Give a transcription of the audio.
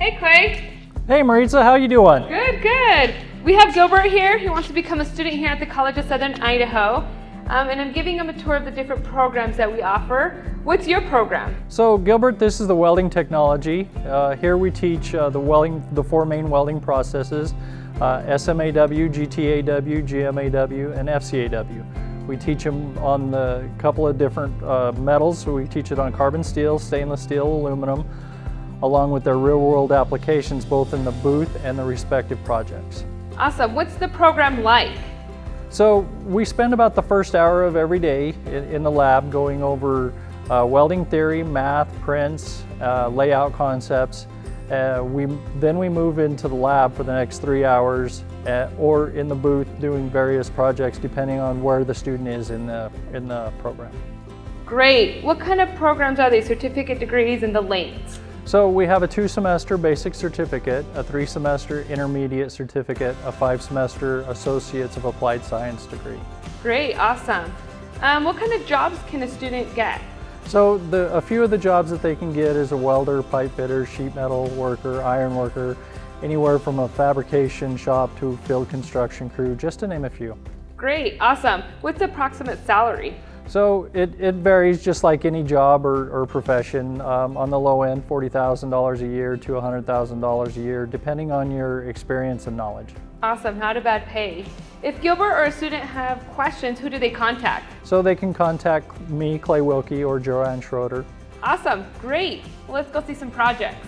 Hey Clay. Hey Maritza, how you doing? Good, good. We have Gilbert here who wants to become a student here at the College of Southern Idaho. And I'm giving him a tour of the different programs that we offer. What's your program? So Gilbert, this is the welding technology. Here we teach the four main welding processes, SMAW, GTAW, GMAW, and FCAW. We teach them on a couple of different metals. So we teach it on carbon steel, stainless steel, aluminum, along with their real-world applications both in the booth and the respective projects. Awesome. What's the program like? So we spend about the first hour of every day in the lab going over welding theory, math, prints, layout concepts. Then we move into the lab for the next 3 hours or in the booth doing various projects depending on where the student is in the program. Great. What kind of programs are they? Certificate degrees and the lengths? So we have a 2-semester basic certificate, a 3-semester intermediate certificate, a 5-semester Associates of Applied Science degree. Great, awesome. What kind of jobs can a student get? So a few of the jobs that they can get is a welder, pipe fitter, sheet metal worker, iron worker, anywhere from a fabrication shop to a field construction crew, just to name a few. Great, awesome. What's the approximate salary? So it varies just like any job or profession. On the low end, $40,000 a year to $100,000 a year, depending on your experience and knowledge. Awesome, not a bad pay. If Gilbert or a student have questions, who do they contact? So they can contact me, Clay Wilkie, or Joanne Schroeder. Awesome, great. Let's go see some projects.